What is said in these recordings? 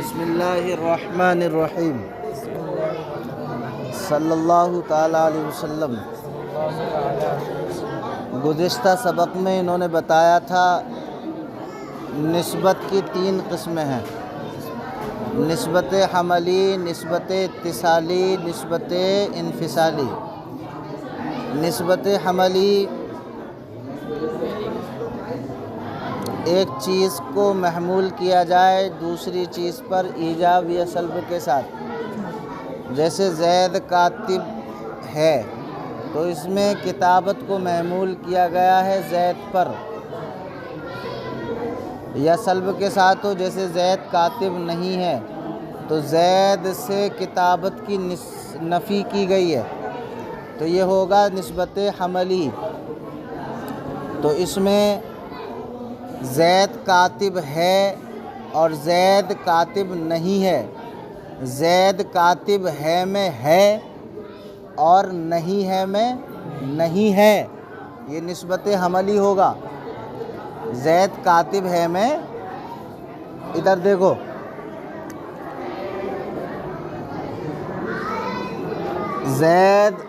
بسم اللہ الرحمن الرحیم صلی اللہ تعالیٰ علیہ وسلم۔ گزشتہ سبق میں انہوں نے بتایا تھا نسبت کی 3 قسمیں ہیں: نسبت حملی، نسبت اتصالی، نسبت انفصالی۔ نسبت حملی ایک چیز کو محمول کیا جائے دوسری چیز پر ایجاب یا سلب کے ساتھ، جیسے زید کاتب ہے تو اس میں کتابت کو محمول کیا گیا ہے زید پر، یا سلب کے ساتھ ہو جیسے زید کاتب نہیں ہے تو زید سے کتابت کی نفی کی گئی ہے، تو یہ ہوگا نسبت حملی۔ تو اس میں زید کاتب ہے اور زید کاتب نہیں ہے، زید کاتب ہے میں ہے اور نہیں ہے میں نہیں ہے، یہ نسبت حملی ہوگا۔ زید کاتب ہے میں، ادھر دیکھو، زید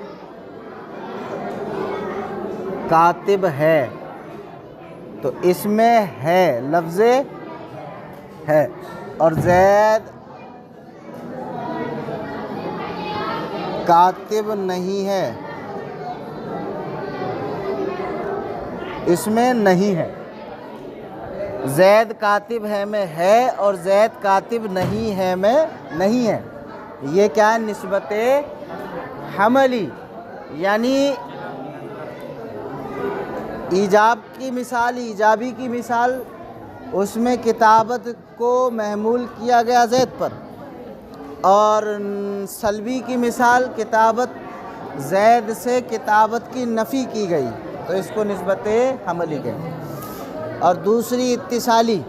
کاتب ہے تو اس میں ہے لفظ ہے، اور زید کاتب نہیں ہے اس میں نہیں ہے۔ زید کاتب ہے میں ہے اور زید کاتب نہیں ہے میں نہیں ہے، یہ کیا ہے؟ نسبت حملی، یعنی ایجاب کی مثال، ایجابی کی مثال، اس میں کتابت کو محمول کیا گیا زید پر، اور سلبی کی مثال کتابت زید سے کتابت کی نفی کی گئی تو اس کو نسبت حملی کہیں۔ اور دوسری اتصالی،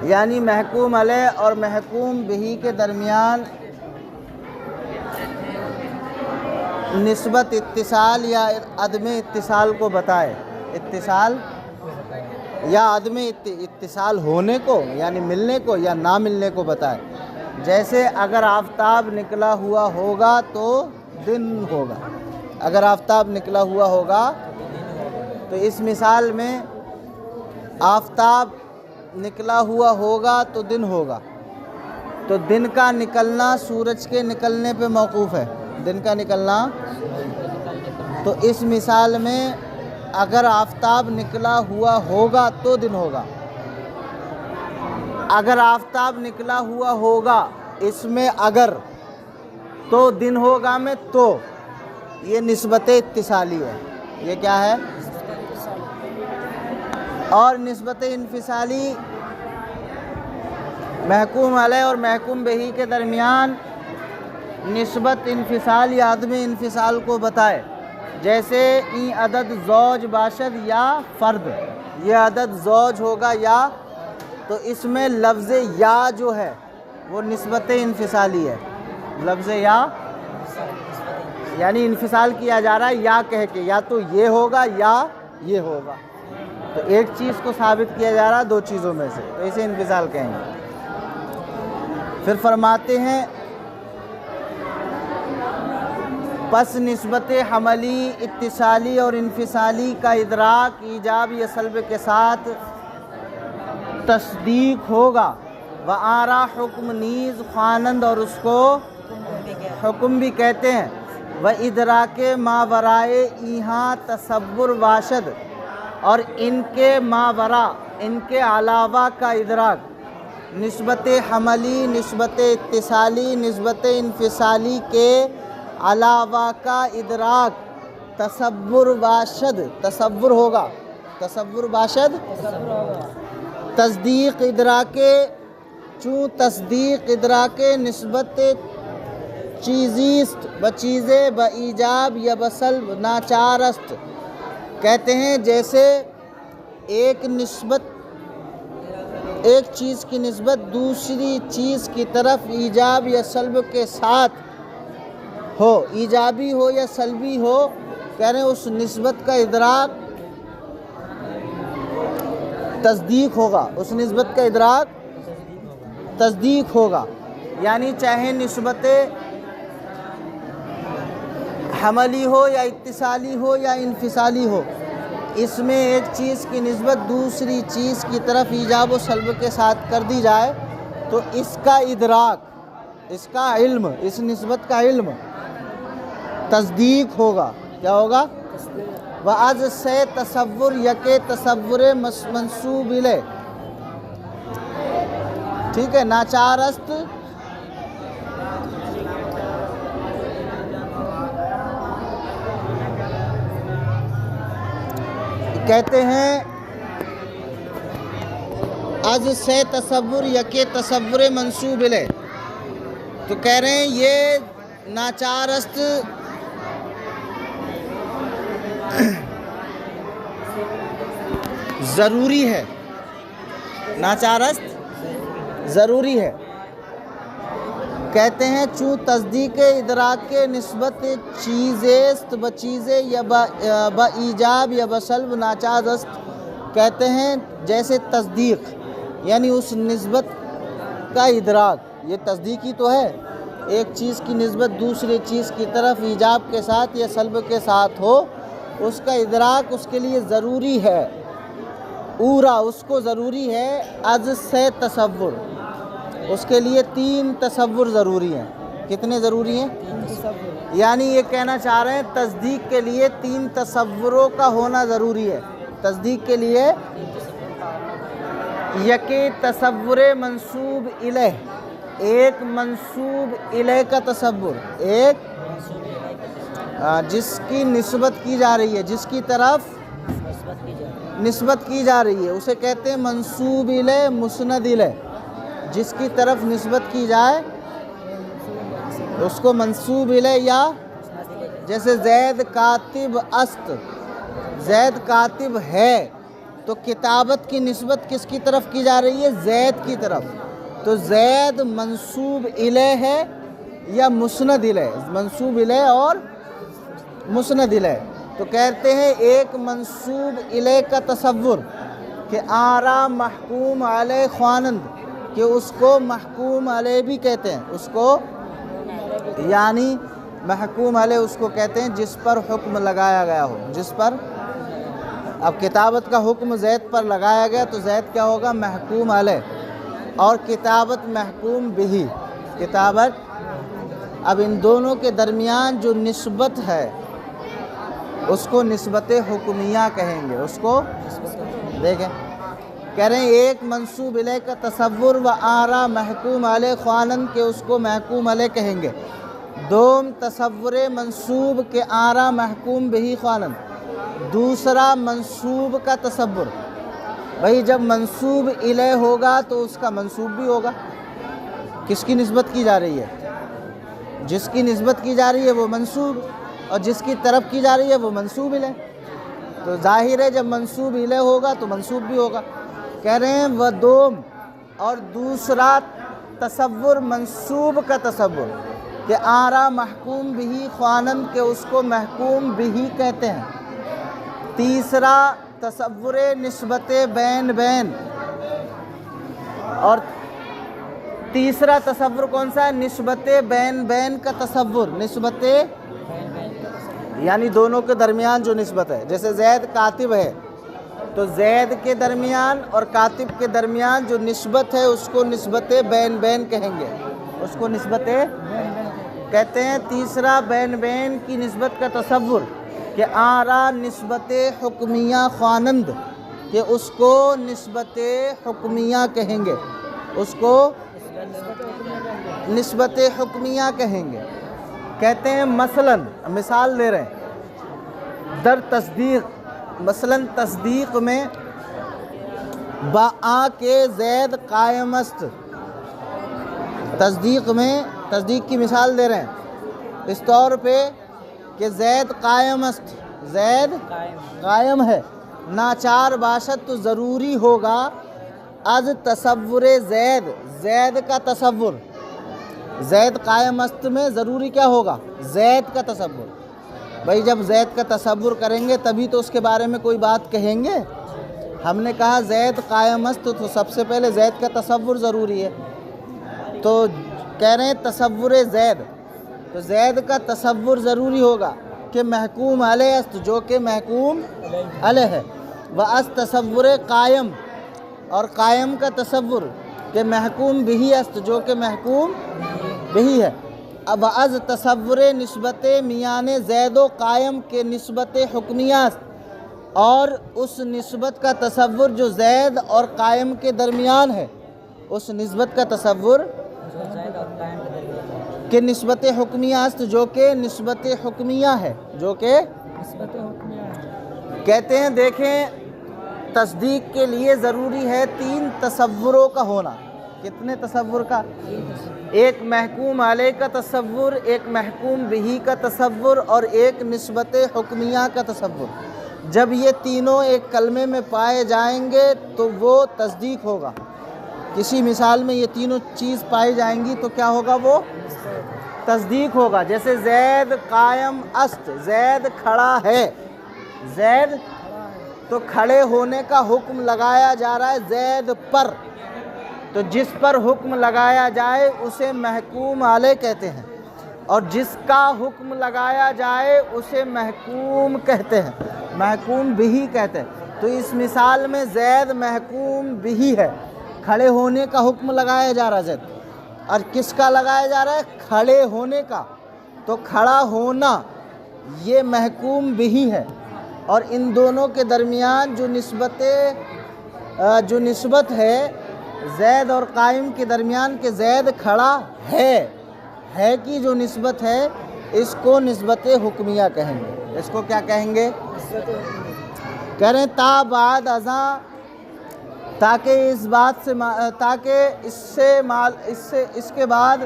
یعنی محکوم علیہ اور محکوم بہ کے درمیان نسبت اتصال یا عدم اتصال کو بتائے، اتصال یا عدم اتصال ہونے کو یعنی ملنے کو یا نہ ملنے کو بتائے۔ جیسے اگر آفتاب نکلا ہوا ہوگا تو دن ہوگا، اگر آفتاب نکلا ہوا ہوگا تو اس مثال میں آفتاب نکلا ہوا ہوگا تو دن ہوگا، تو دن کا نکلنا سورج کے نکلنے پہ موقوف ہے، دن کا نکلنا۔ تو اس مثال میں اگر آفتاب نکلا ہوا ہوگا تو دن ہوگا، اگر آفتاب نکلا ہوا ہوگا اس میں اگر تو دن ہوگا میں تو، یہ نسبت اتصالی ہے، یہ کیا ہے؟ اور نسبت انفصالی محکوم علیہ اور محکوم بہ کے درمیان نسبت انفصال یا عدم انفصال کو بتائے، جیسے این عدد زوج باشد یا فرد، یہ عدد زوج ہوگا یا، تو اس میں لفظ یا جو ہے وہ نسبت انفصالی ہے، لفظ یا یعنی انفصال کیا جا رہا ہے یا کہہ کے، یا تو یہ ہوگا یا یہ ہوگا، تو ایک چیز کو ثابت کیا جا رہا ہے 2 چیزوں میں سے، تو اسے انفصال کہیں گے۔ پھر فرماتے ہیں پس نسبت حملی، اتصالی اور انفصالی کا ادراک ایجاب یا سلب کے ساتھ تصدیق ہوگا، وآرا حکم نیز خوانند اور اس کو حکم بھی کہتے ہیں، وادراک ماورائے ایہاں تصور باشد، اور ان کے ماورا ان کے علاوہ کا ادراک، نسبت حملی، نسبت اتصالی، نسبت انفصالی کے علاوہ کا ادراک تصور باشد، تصور ہوگا، تصور باشد تصدیق ادراک، چوں تصدیق ادراک نسبت چیزیست بچیزے بایجاب یا بسلب ناچار است، کہتے ہیں جیسے ایک چیز کی نسبت دوسری چیز کی طرف ایجاب یا سلب کے ساتھ ہو، ایجابی ہو یا سلبی ہو، کہہ رہے ہیں اس نسبت کا ادراک تصدیق ہوگا، اس نسبت کا ادراک تصدیق ہوگا، یعنی چاہے نسبت حملی ہو یا اتصالی ہو یا انفصالی ہو، اس میں ایک چیز کی نسبت دوسری چیز کی طرف ایجاب و سلب کے ساتھ کر دی جائے تو اس کا ادراک، اس کا علم، اس نسبت کا علم تصدیق ہوگا۔ کیا ہوگا؟ وَعَز سے تصور یکے تصور منسوب الیہ، ٹھیک ہے، ناچارست کہتے ہیں از سے تصور یکے تصور منسوب الیہ، تو کہہ رہے ہیں یہ ناچارست ضروری ہے، ناچارست ضروری ہے۔ کہتے ہیں چوں تصدیق ادراک کے نسبت چیزست بچیزے یا با ایجاب یا بسلب ناچارست، کہتے ہیں جیسے تصدیق یعنی اس نسبت کا ادراک، یہ تصدیق ہی تو ہے، ایک چیز کی نسبت دوسری چیز کی طرف ایجاب کے ساتھ یا سلب کے ساتھ ہو، اس کا ادراک اس کے لیے ضروری ہے، اورا اس کو ضروری ہے۔ از سے تصور، اس کے لیے 3 تصور ضروری ہیں۔ کتنے ضروری ہیں؟ یعنی یہ کہنا چاہ رہے ہیں تصدیق کے لیے 3 تصوروں کا ہونا ضروری ہے۔ تصدیق کے لیے یکے تصور منسوب الیہ، ایک منسوب الیہ کا تصور، ایک جس کی نسبت کی جا رہی ہے، جس کی طرف نسبت کی جا رہی ہے، اسے کہتے ہیں منسوب الیہ، مسند الیہ، جس کی طرف نسبت کی جائے اس کو منسوب الیہ، یا جیسے زید کاتب است، زید کاتب ہے، تو کتابت کی نسبت کس کی طرف کی جا رہی ہے؟ زید کی طرف، تو زید منسوب الیہ ہے یا مسند الیہ، منسوب الیہ اور مسند الیہ۔ تو کہتے ہیں ایک منسوب الیہ کا تصور کہ آرا محکوم علیہ خوانند، کہ اس کو محکوم علیہ بھی کہتے ہیں، اس کو یعنی محکوم علیہ اس کو کہتے ہیں جس پر حکم لگایا گیا ہو، جس پر اب کتابت کا حکم زید پر لگایا گیا تو زید کیا ہوگا؟ محکوم علیہ، اور کتابت محکوم بہی، کتابت، اب ان دونوں کے درمیان جو نسبت ہے اس کو نسبت حکمیہ کہیں گے، اس کو دیکھیں، کہہ رہے ہیں ایک منسوب الیہ کا تصور و آرا محکوم علیہ خوانند، کہ اس کو محکوم علیہ کہیں گے۔ دوم تصور منسوب کے آرا محکوم بہی خوانند، دوسرا منسوب کا تصور، بھئی جب منسوب الیہ ہوگا تو اس کا منسوب بھی ہوگا، کس کی نسبت کی جا رہی ہے؟ جس کی نسبت کی جا رہی ہے وہ منسوب، اور جس کی طرف کی جا رہی ہے وہ منسوب الیہ، تو ظاہر ہے جب منسوب الیہ ہوگا تو منسوب بھی ہوگا۔ کہہ رہے ہیں وہ دوم، اور دوسرا تصور منسوب کا تصور کہ آرا محکوم بہی خوانند، کہ اس کو محکوم بہی کہتے ہیں۔ تیسرا تصور نسبت بین بین، اور تیسرا تصور کون سا ہے؟ نسبت بین بین کا تصور، نسبت یعنی دونوں کے درمیان جو نسبت ہے، جیسے زید کاتب ہے تو زید کے درمیان اور کاتب کے درمیان جو نسبت ہے اس کو نسبت بین بین کہیں گے، اس کو نسبت کہتے ہیں۔ تیسرا بین بین کی نسبت کا تصور کہ آرا نسبت حکمیہ خوانند، کہ اس کو نسبت حکمیہ کہیں گے، اس کو نسبت حکمیہ کہیں گے۔ کہتے ہیں مثلاً، مثال دے رہے ہیں، در تصدیق، مثلاً تصدیق میں با آ کے زید قائم است، تصدیق میں، تصدیق کی مثال دے رہے ہیں اس طور پہ کہ زید قائم است، زید قائم ہے، ناچار باشد تو ضروری ہوگا از تصور زید، زید کا تصور، زید قائم است میں ضروری کیا ہوگا؟ زید کا تصور۔ بھائی جب زید کا تصور کریں گے تبھی تو اس کے بارے میں کوئی بات کہیں گے۔ ہم نے کہا زید قائم است تو سب سے پہلے زید کا تصور ضروری ہے، تو کہہ رہے ہیں تصور زید، تو زید کا تصور ضروری ہوگا کہ محکوم علیہ است، جو کہ محکوم علیہ ہے، وَأَس تصور قائم، اور قائم کا تصور کہ محکوم بہی است، جو کہ محکوم بہی ہے، وَأَز تصور نسبت میان زید و قائم کے نسبت حکمیہ است، اور اس نسبت کا تصور جو زید اور قائم کے درمیان ہے، اس نسبت کا تصور کہ نسبت حکمیہ است، جو کہ نسبت حکمیہ ہے، جو کہ کہتے ہیں دیکھیں تصدیق کے لیے ضروری ہے 3 تصوروں کا ہونا۔ کتنے تصور کا؟ ایک محکوم علیہ کا تصور، ایک محکوم بہی کا تصور، اور ایک نسبت حکمیہ کا تصور۔ جب یہ تینوں ایک کلمے میں پائے جائیں گے تو وہ تصدیق ہوگا۔ کسی مثال میں یہ تینوں چیز پائی جائیں گی تو کیا ہوگا؟ وہ تصدیق ہوگا۔ جیسے زید قائم است، زید کھڑا ہے، زید تو کھڑے ہونے کا حکم لگایا جا رہا ہے زید پر، تو جس پر حکم لگایا جائے اسے محکوم علیہ کہتے ہیں، اور جس کا حکم لگایا جائے اسے محکوم کہتے ہیں، محکوم بہی کہتے ہیں۔ تو اس مثال میں زید محکوم بہی ہے، کھڑے ہونے کا حکم لگایا جا رہا ہے زید، اور کس کا لگایا جا رہا ہے؟ کھڑے ہونے کا۔ تو کھڑا ہونا یہ محکوم بہی ہے، اور ان دونوں کے درمیان جو نسبت ہے زید اور قائم کے درمیان کہ زید کھڑا ہے کی جو نسبت ہے، اس کو نسبت حکمیہ کہیں گے۔ اس کو کیا کہیں گے؟ کہہ رہے ہیں تا بعد ازاں، تاکہ اس کے بعد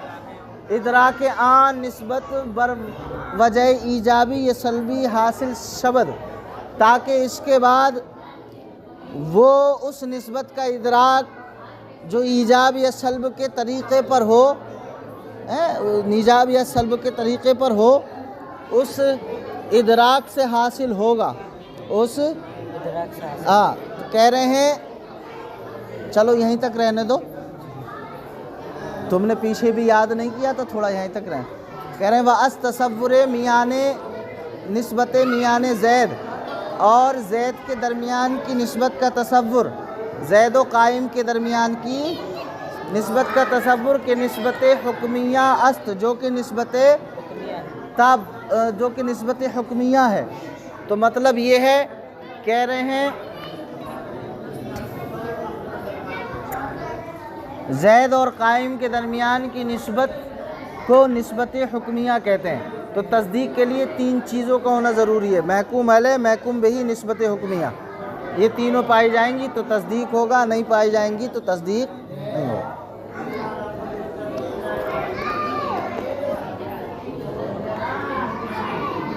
ادراک آن نسبت بر وجہ ایجابی یا سلبی حاصل شبد، تاکہ اس کے بعد وہ اس نسبت کا ادراک جو ایجاب یا سلب کے طریقے پر ہو، ایجاب یا سلب کے طریقے پر ہو، اس ادراک سے حاصل ہوگا، اس کہہ رہے ہیں چلو یہیں تک رہنے دو، تم نے پیچھے بھی یاد نہیں کیا تو تھوڑا یہیں تک رہیں۔ کہہ رہے ہیں وَأَس تصور نسبت میان زید، اور زید کے درمیان کی نسبت کا تصور، زید و قائم کے درمیان کی نسبت کا تصور کہ نسبت حکمیہ است، جو کہ نسبت حکمیہ ہے۔ تو مطلب یہ ہے، کہہ رہے ہیں زید اور قائم کے درمیان کی نسبت کو نسبت حکمیہ کہتے ہیں۔ تو تصدیق کے لیے 3 چیزوں کا ہونا ضروری ہے، محکوم علیہ، محکوم بہی، نسبت حکمیہ۔ یہ تینوں پائی جائیں گی تو تصدیق ہوگا، نہیں پائی جائیں گی تو تصدیق نہیں ہوگا۔